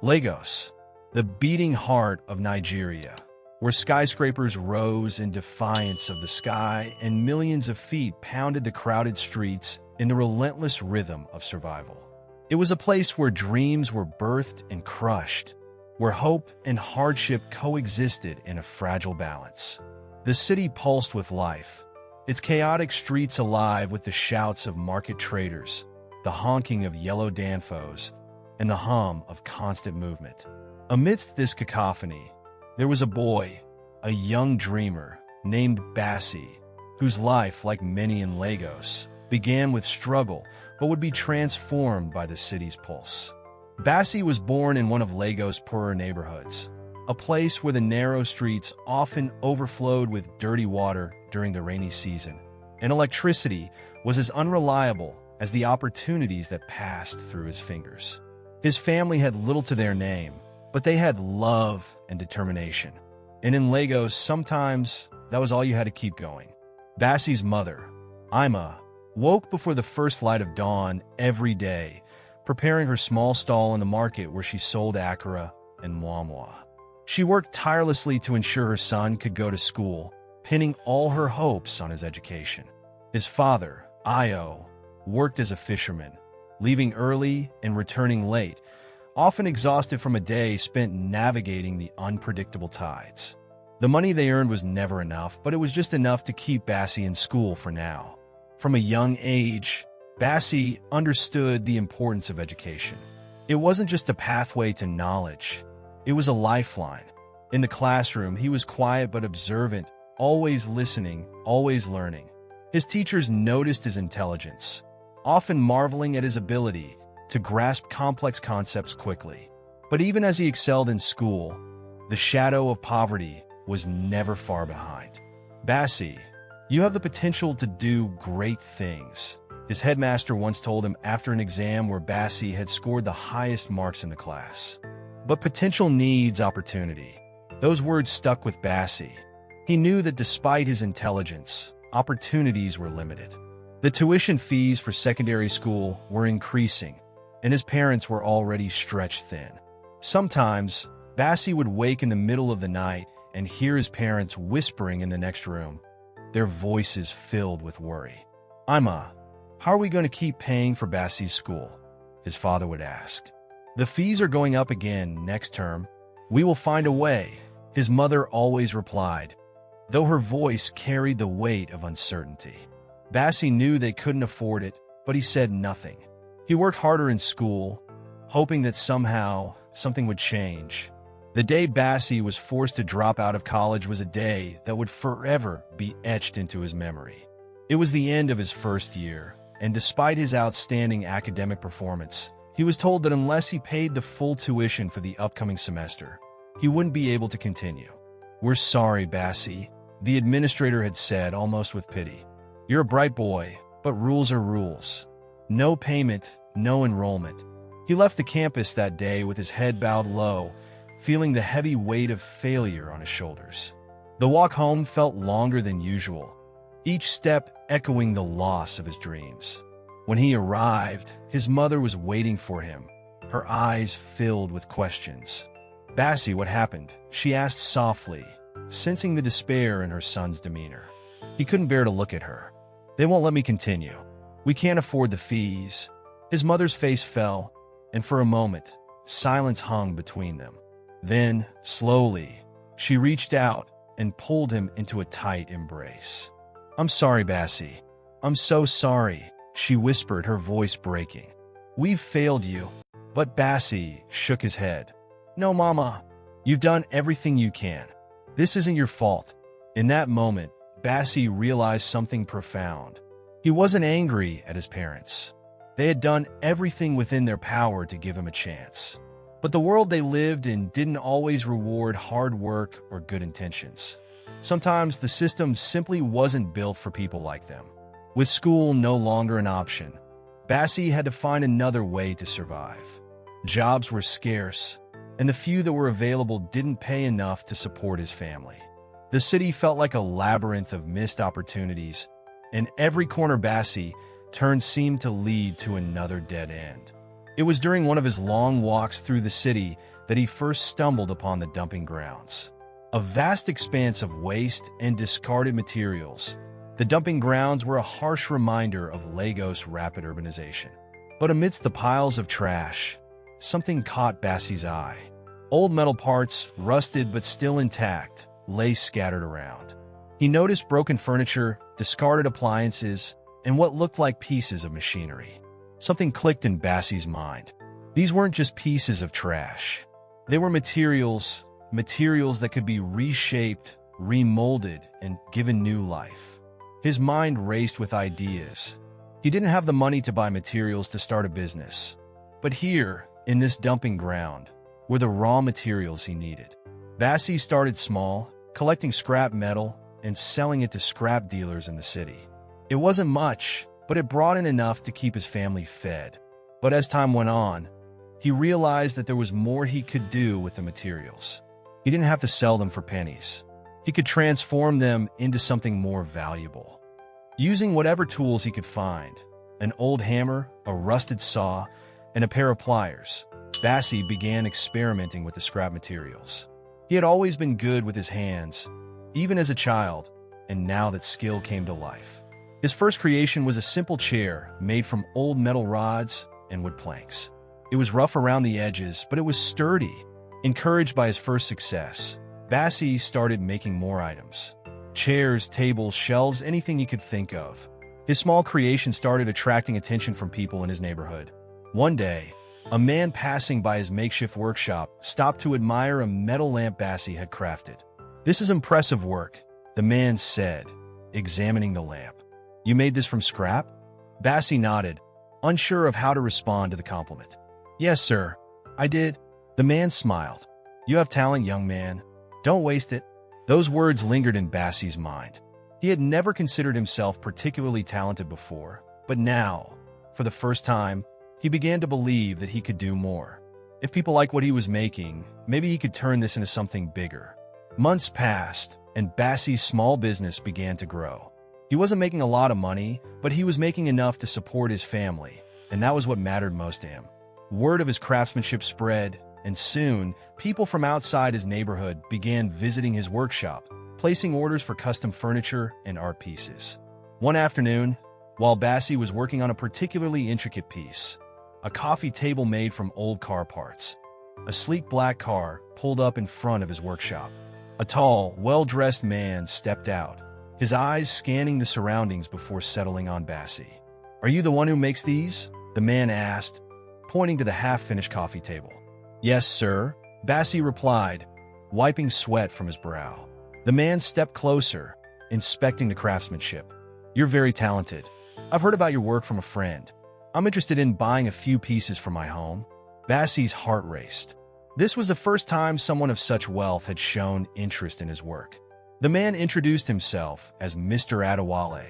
Lagos, the beating heart of Nigeria, where skyscrapers rose in defiance of the sky and millions of feet pounded the crowded streets in the relentless rhythm of survival. It was a place where dreams were birthed and crushed, where hope and hardship coexisted in a fragile balance. The city pulsed with life, its chaotic streets alive with the shouts of market traders, the honking of yellow danfos, and the hum of constant movement. Amidst this cacophony, there was a boy, a young dreamer, named Bassey, whose life, like many in Lagos, began with struggle but would be transformed by the city's pulse. Bassey was born in one of Lagos' poorer neighborhoods, a place where the narrow streets often overflowed with dirty water during the rainy season, and electricity was as unreliable as the opportunities that passed through his fingers. His family had little to their name, but they had love and determination. And in Lagos, sometimes that was all you had to keep going. Bassey's mother, Ima, woke before the first light of dawn every day, preparing her small stall in the market where she sold akara and mwamwa. She worked tirelessly to ensure her son could go to school, pinning all her hopes on his education. His father, Io, worked as a fisherman, leaving early and returning late, often exhausted from a day spent navigating the unpredictable tides. The money they earned was never enough, but it was just enough to keep Bassey in school for now. From a young age, Bassey understood the importance of education. It wasn't just a pathway to knowledge, it was a lifeline. In the classroom, he was quiet but observant, always listening, always learning. His teachers noticed his intelligence, often marveling at his ability to grasp complex concepts quickly. But even as he excelled in school, the shadow of poverty was never far behind. Bassey, you have the potential to do great things, his headmaster once told him after an exam where Bassey had scored the highest marks in the class. But potential needs opportunity. Those words stuck with Bassey. He knew that despite his intelligence, opportunities were limited. The tuition fees for secondary school were increasing, and his parents were already stretched thin. Sometimes, Bassey would wake in the middle of the night and hear his parents whispering in the next room, their voices filled with worry. Ima, how are we going to keep paying for Bassey's school? His father would ask. The fees are going up again next term. We will find a way, his mother always replied, though her voice carried the weight of uncertainty. Bassey knew they couldn't afford it, but he said nothing. He worked harder in school, hoping that somehow something would change. The day Bassey was forced to drop out of college was a day that would forever be etched into his memory. It was the end of his first year, and despite his outstanding academic performance, he was told that unless he paid the full tuition for the upcoming semester, he wouldn't be able to continue. "We're sorry, Bassey," the administrator had said almost with pity. "You're a bright boy, but rules are rules. No payment, no enrollment." He left the campus that day with his head bowed low, feeling the heavy weight of failure on his shoulders. The walk home felt longer than usual, each step echoing the loss of his dreams. When he arrived, his mother was waiting for him, her eyes filled with questions. "Bassey, what happened?" she asked softly, sensing the despair in her son's demeanor. He couldn't bear to look at her. "They won't let me continue. We can't afford the fees." His mother's face fell, and for a moment, silence hung between them. Then, slowly, she reached out and pulled him into a tight embrace. "I'm sorry, Bassey. I'm so sorry," she whispered, her voice breaking. "We've failed you." But Bassey shook his head. "No, Mama. You've done everything you can. This isn't your fault." In that moment, Bassey realized something profound. He wasn't angry at his parents. They had done everything within their power to give him a chance. But the world they lived in didn't always reward hard work or good intentions. Sometimes the system simply wasn't built for people like them. With school no longer an option, Bassey had to find another way to survive. Jobs were scarce, and the few that were available didn't pay enough to support his family. The city felt like a labyrinth of missed opportunities, and every corner Bassey turned seemed to lead to another dead end. It was during one of his long walks through the city that he first stumbled upon the dumping grounds. A vast expanse of waste and discarded materials. The dumping grounds were a harsh reminder of Lagos' rapid urbanization. But amidst the piles of trash, something caught Bassie's eye. Old metal parts, rusted but still intact, lay scattered around. He noticed broken furniture, discarded appliances, and what looked like pieces of machinery. Something clicked in Bassie's mind. These weren't just pieces of trash. They were materials that could be reshaped, remolded, and given new life. His mind raced with ideas. He didn't have the money to buy materials to start a business. But here, in this dumping ground, were the raw materials he needed. Bassey started small, collecting scrap metal and selling it to scrap dealers in the city. It wasn't much, but it brought in enough to keep his family fed. But as time went on, he realized that there was more he could do with the materials. He didn't have to sell them for pennies. He could transform them into something more valuable. Using whatever tools he could find, an old hammer, a rusted saw, and a pair of pliers, Bassey began experimenting with the scrap materials. He had always been good with his hands, even as a child, and now that skill came to life. His first creation was a simple chair made from old metal rods and wood planks. It was rough around the edges, but it was sturdy. Encouraged by his first success, Bassey started making more items. Chairs, tables, shelves, anything he could think of. His small creation started attracting attention from people in his neighborhood. One day, a man passing by his makeshift workshop stopped to admire a metal lamp Bassey had crafted. "This is impressive work," the man said, examining the lamp. "You made this from scrap?" Bassey nodded, unsure of how to respond to the compliment. "Yes, sir, I did." The man smiled. "You have talent, young man. Don't waste it." Those words lingered in Bassey's mind. He had never considered himself particularly talented before, but now, for the first time, he began to believe that he could do more. If people liked what he was making, maybe he could turn this into something bigger. Months passed, and Bassey's small business began to grow. He wasn't making a lot of money, but he was making enough to support his family, and that was what mattered most to him. Word of his craftsmanship spread, and soon, people from outside his neighborhood began visiting his workshop, placing orders for custom furniture and art pieces. One afternoon, while Bassey was working on a particularly intricate piece, a coffee table made from old car parts, a sleek black car pulled up in front of his workshop. A tall, well-dressed man stepped out, his eyes scanning the surroundings before settling on Bassey. "Are you the one who makes these?" the man asked, pointing to the half-finished coffee table. "Yes, sir," Bassey replied, wiping sweat from his brow. The man stepped closer, inspecting the craftsmanship. "You're very talented. I've heard about your work from a friend. I'm interested in buying a few pieces for my home." Bassey's heart raced. This was the first time someone of such wealth had shown interest in his work. The man introduced himself as Mr. Adewale,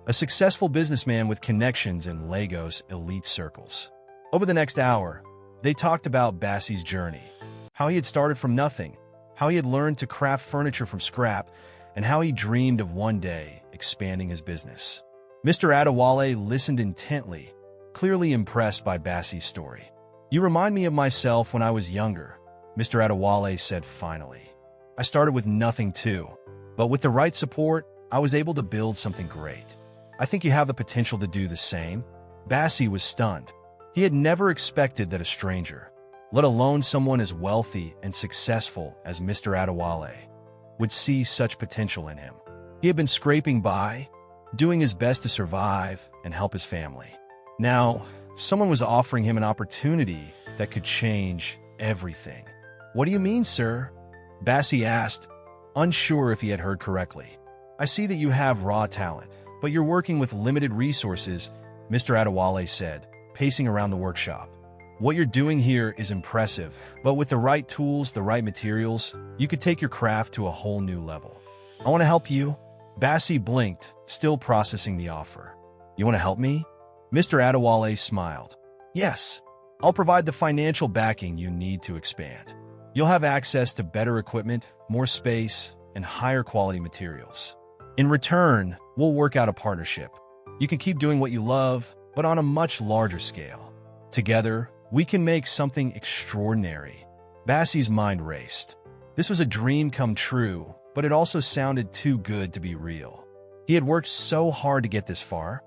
a successful businessman with connections in Lagos elite circles. Over the next hour, they talked about Bassey's journey, how he had started from nothing, how he had learned to craft furniture from scrap, and how he dreamed of one day expanding his business. Mr. Adewale listened intently, clearly impressed by Bassey's story. "You remind me of myself when I was younger," Mr. Adewale said finally. "I started with nothing too, but with the right support, I was able to build something great. I think you have the potential to do the same." Bassey was stunned. He had never expected that a stranger, let alone someone as wealthy and successful as Mr. Adewale, would see such potential in him. He had been scraping by, doing his best to survive and help his family. Now, someone was offering him an opportunity that could change everything. "What do you mean, sir?" Bassey asked, unsure if he had heard correctly. "I see that you have raw talent, but you're working with limited resources," Mr. Adewale said, pacing around the workshop. "What you're doing here is impressive, but with the right tools, the right materials, you could take your craft to a whole new level. I want to help you." Bassey blinked, still processing the offer. "You want to help me?" Mr. Adewale smiled. "Yes, I'll provide the financial backing you need to expand. You'll have access to better equipment, more space, and higher quality materials. In return, we'll work out a partnership. You can keep doing what you love, but on a much larger scale. Together, We can make something extraordinary. Bassie's mind raced. This was a dream come true, but it also sounded too good to be real. He had worked so hard to get this far.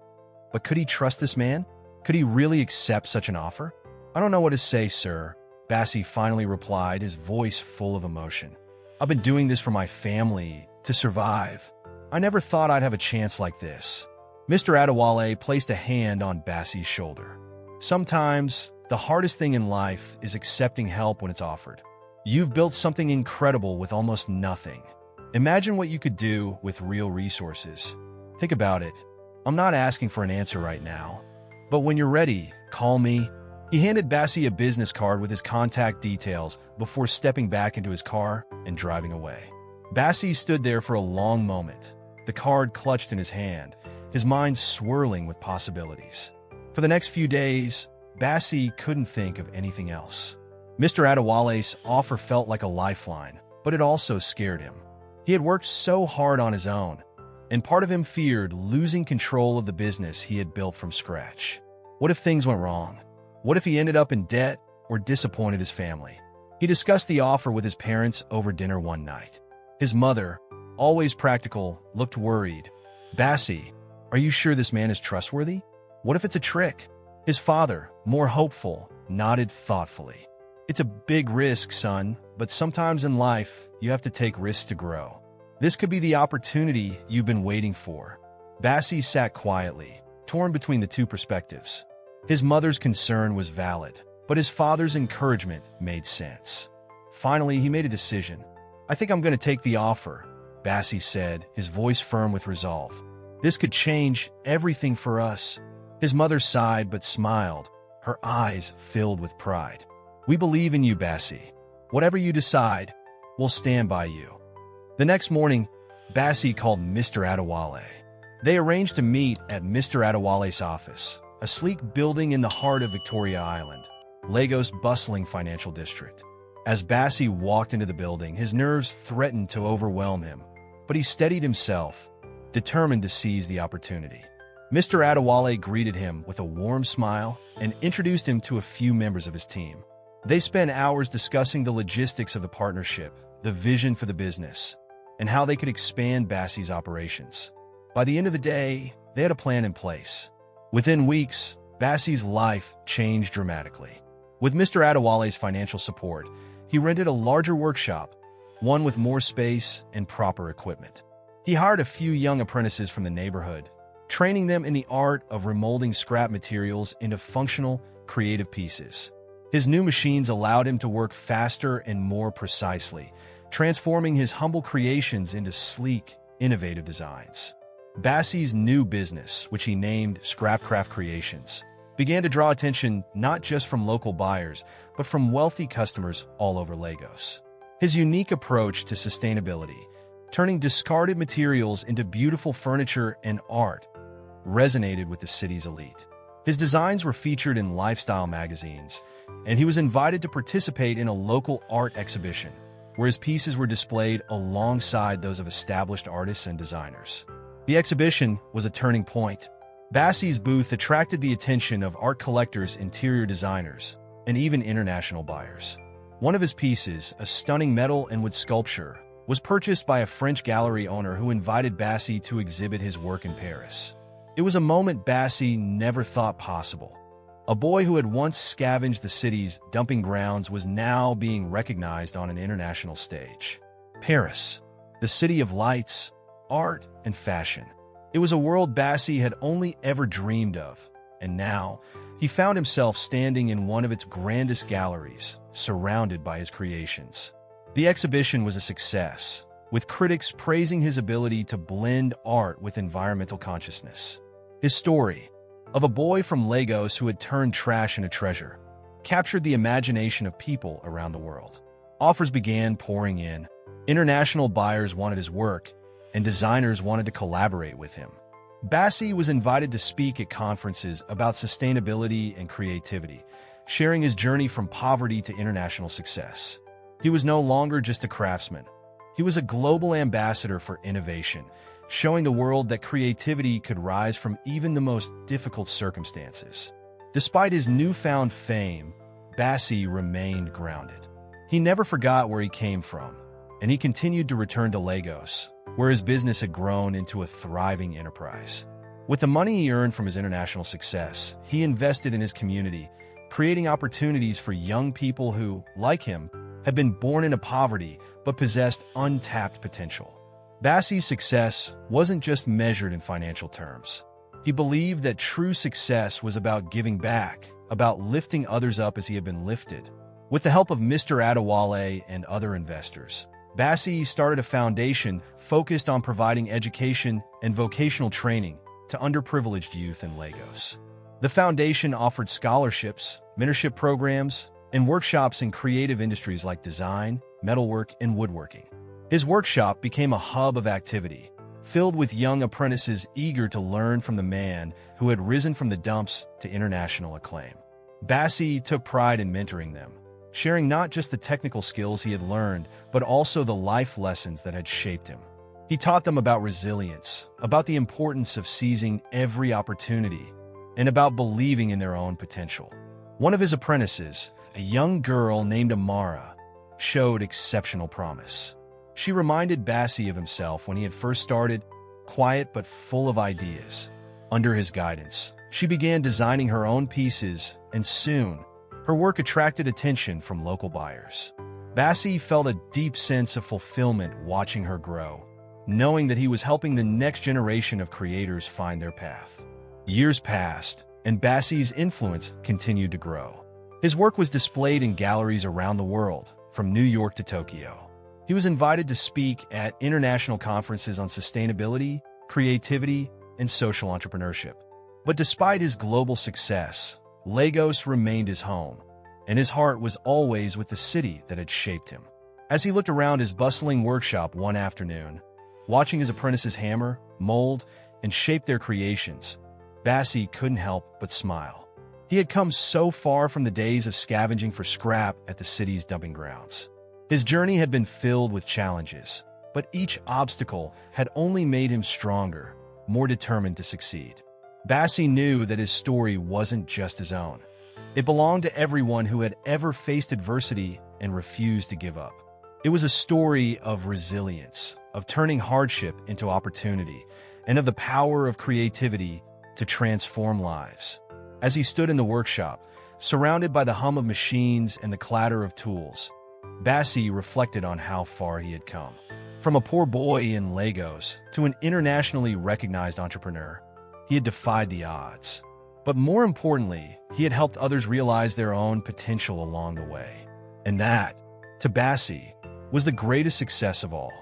But could he trust this man? Could he really accept such an offer? "I don't know what to say, sir," Bassie finally replied, his voice full of emotion. "I've been doing this for my family, to survive. I never thought I'd have a chance like this." Mr. Adewale placed a hand on Bassie's shoulder. "Sometimes, the hardest thing in life is accepting help when it's offered. You've built something incredible with almost nothing. Imagine what you could do with real resources. Think about it. I'm not asking for an answer right now, but when you're ready, call me." He handed Bassie a business card with his contact details before stepping back into his car and driving away. Bassie stood there for a long moment, the card clutched in his hand, his mind swirling with possibilities. For the next few days, Bassie couldn't think of anything else. Mr. Adewale's offer felt like a lifeline, but it also scared him. He had worked so hard on his own, and part of him feared losing control of the business he had built from scratch. What if things went wrong? What if he ended up in debt or disappointed his family? He discussed the offer with his parents over dinner one night. His mother, always practical, looked worried. "Bassie, are you sure this man is trustworthy? What if it's a trick?" His father, more hopeful, nodded thoughtfully. "It's a big risk, son, but sometimes in life, you have to take risks to grow. This could be the opportunity you've been waiting for." Bassie sat quietly, torn between the two perspectives. His mother's concern was valid, but his father's encouragement made sense. Finally, he made a decision. "I think I'm going to take the offer," Bassie said, his voice firm with resolve. "This could change everything for us." His mother sighed but smiled, her eyes filled with pride. "We believe in you, Bassie. Whatever you decide, we'll stand by you." The next morning, Bassie called Mr. Adewale. They arranged to meet at Mr. Adewale's office, a sleek building in the heart of Victoria Island, Lagos' bustling financial district. As Bassie walked into the building, his nerves threatened to overwhelm him, but he steadied himself, determined to seize the opportunity. Mr. Adewale greeted him with a warm smile and introduced him to a few members of his team. They spent hours discussing the logistics of the partnership, the vision for the business, and how they could expand Bassie's operations. By the end of the day, they had a plan in place. Within weeks, Bassie's life changed dramatically. With Mr. Adewale's financial support, he rented a larger workshop, one with more space and proper equipment. He hired a few young apprentices from the neighborhood, training them in the art of remolding scrap materials into functional, creative pieces. His new machines allowed him to work faster and more precisely, transforming his humble creations into sleek, innovative designs. Bassie's new business, which he named ScrapCraft Creations, began to draw attention not just from local buyers, but from wealthy customers all over Lagos. His unique approach to sustainability, turning discarded materials into beautiful furniture and art, resonated with the city's elite. His designs were featured in lifestyle magazines, and he was invited to participate in a local art exhibition, where his pieces were displayed alongside those of established artists and designers. The exhibition was a turning point. Bassie's booth attracted the attention of art collectors, interior designers, and even international buyers. One of his pieces, a stunning metal and wood sculpture, was purchased by a French gallery owner who invited Bassie to exhibit his work in Paris. It was a moment Bassie never thought possible. A boy who had once scavenged the city's dumping grounds was now being recognized on an international stage. Paris, the city of lights, art, and fashion. It was a world Bassie had only ever dreamed of, and now he found himself standing in one of its grandest galleries, surrounded by his creations. The exhibition was a success, with critics praising his ability to blend art with environmental consciousness. His story, of a boy from Lagos who had turned trash into treasure, captured the imagination of people around the world. Offers began pouring in. International buyers wanted his work, and designers wanted to collaborate with him. Bassie was invited to speak at conferences about sustainability and creativity, sharing his journey from poverty to international success. He was no longer just a craftsman. He was a global ambassador for innovation, showing the world that creativity could rise from even the most difficult circumstances. Despite his newfound fame, Bassie remained grounded. He never forgot where he came from, and he continued to return to Lagos, where his business had grown into a thriving enterprise. With the money he earned from his international success, he invested in his community, creating opportunities for young people who, like him, had been born into poverty but possessed untapped potential. Bassie's success wasn't just measured in financial terms. He believed that true success was about giving back, about lifting others up as he had been lifted. With the help of Mr. Adewale and other investors, Bassie started a foundation focused on providing education and vocational training to underprivileged youth in Lagos. The foundation offered scholarships, mentorship programs, and workshops in creative industries like design, metalwork, and woodworking. His workshop became a hub of activity, filled with young apprentices eager to learn from the man who had risen from the dumps to international acclaim. Bassie took pride in mentoring them, sharing not just the technical skills he had learned, but also the life lessons that had shaped him. He taught them about resilience, about the importance of seizing every opportunity, and about believing in their own potential. One of his apprentices, a young girl named Amara, showed exceptional promise. She reminded Bassie of himself when he had first started, quiet but full of ideas. Under his guidance, she began designing her own pieces, and soon, her work attracted attention from local buyers. Bassie felt a deep sense of fulfillment watching her grow, knowing that he was helping the next generation of creators find their path. Years passed, and Bassie's influence continued to grow. His work was displayed in galleries around the world, from New York to Tokyo. He was invited to speak at international conferences on sustainability, creativity, and social entrepreneurship. But despite his global success, Lagos remained his home, and his heart was always with the city that had shaped him. As he looked around his bustling workshop one afternoon, watching his apprentices hammer, mold, and shape their creations, Bassie couldn't help but smile. He had come so far from the days of scavenging for scrap at the city's dumping grounds. His journey had been filled with challenges, but each obstacle had only made him stronger, more determined to succeed. Bassie knew that his story wasn't just his own. It belonged to everyone who had ever faced adversity and refused to give up. It was a story of resilience, of turning hardship into opportunity, and of the power of creativity to transform lives. As he stood in the workshop, surrounded by the hum of machines and the clatter of tools, Bassie reflected on how far he had come. From a poor boy in Lagos to an internationally recognized entrepreneur, he had defied the odds. But more importantly, he had helped others realize their own potential along the way. And that, to Bassie, was the greatest success of all.